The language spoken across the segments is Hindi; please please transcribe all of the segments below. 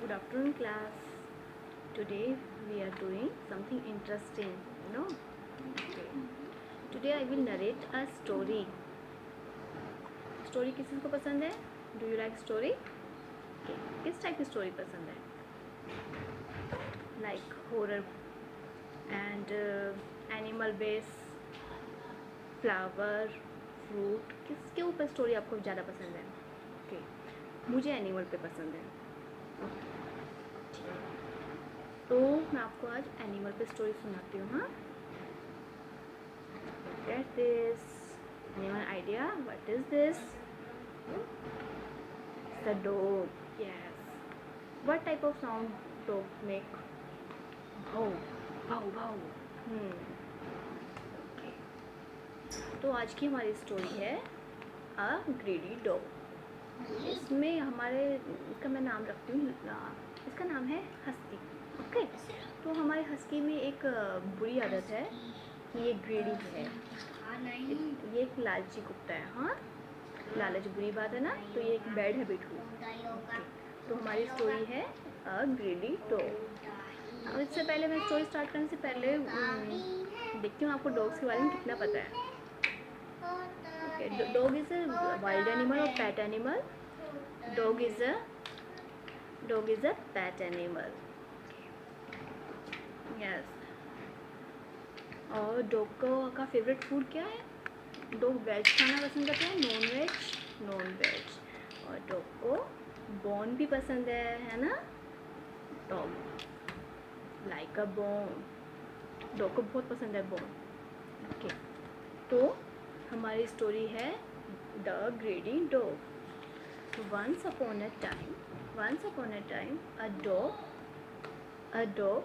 Good afternoon, class. Today we are doing something interesting, Okay. Today I will narrate a story. Story किसी को पसंद है? Do you like story? Okay. किस टाइप की story पसंद है? Like horror and animal based, flower, fruit. किसके ऊपर story आपको ज़्यादा पसंद है? Okay. मुझे animal पे पसंद है. तो मैं आपको आज एनिमल पे स्टोरी सुनाती हूँ. हाँ, get this. Anyone idea what is this? The dog. Yes. What type of sound dog make? भाव भाव भाव. तो आज की हमारी स्टोरी है अ ग्रीडी डॉग. इसमें हमारे इसका मैं नाम रखती हूँ. इसका नाम है हस्की. ओके. तो हमारे हस्की में एक बुरी आदत है कि ये ग्रीडी है. ये एक लालची कुत्ता है. हाँ, लालच बुरी बात है ना. तो ये एक बैड हैबिट हुई. तो हमारी स्टोरी है अ ग्रीडी डॉग. अब इससे पहले मैं स्टोरी स्टार्ट करने से पहले देखती हूँ आपको डॉग्स के बारे में कितना पता है. Okay. Dog is a wild animal और pet animal. Dog is a pet animal. Yes. और डॉग का फेवरेट फूड क्या है? डॉग वेज खाना पसंद करते हैं, नॉन वेज? Non veg. और डॉग को बोन भी पसंद है ना. Dog like a bone. Dog को बहुत पसंद है बोन. ओके. तो हमारी स्टोरी है the greedy dog. Once upon a time, a dog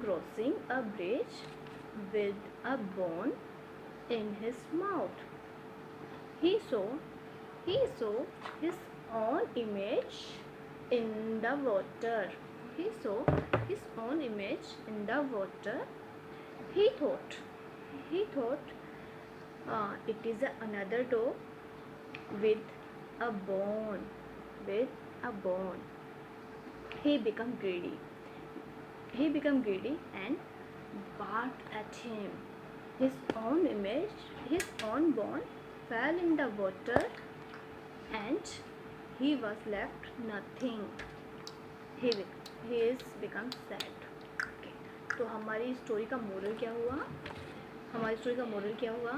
crossing a bridge with a bone in his mouth. He saw his own image in the water. He saw his own image in the water. He thought, it is another dog with a bone. He became greedy and barked at him. His own bone fell in the water and he was left nothing. He is become sad. Okay. तो हमारी स्टोरी का मोरल क्या हुआ?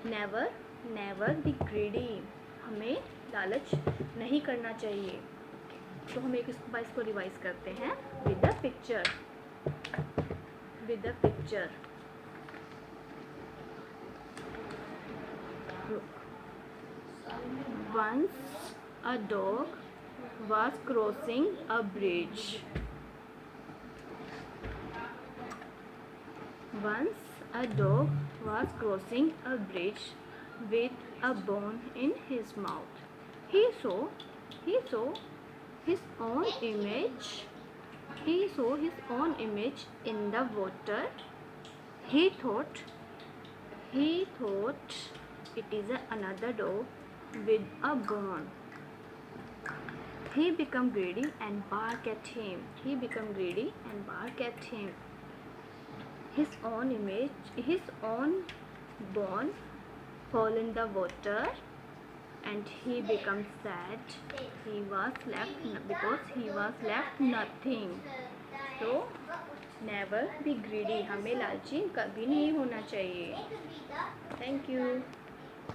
Never be greedy. हमें लालच नहीं करना चाहिए. तो हम एक इसको रिवाइज करते हैं with the picture. Once a dog was crossing a bridge. With a bone in his mouth. He saw his own image in the water. He thought it is another dog with a bone. He became greedy and barked at him. His own bone fell in the water and he became sad. He was left nothing. So never be greedy. हमें लालची कभी नहीं होना चाहिए. Thank you.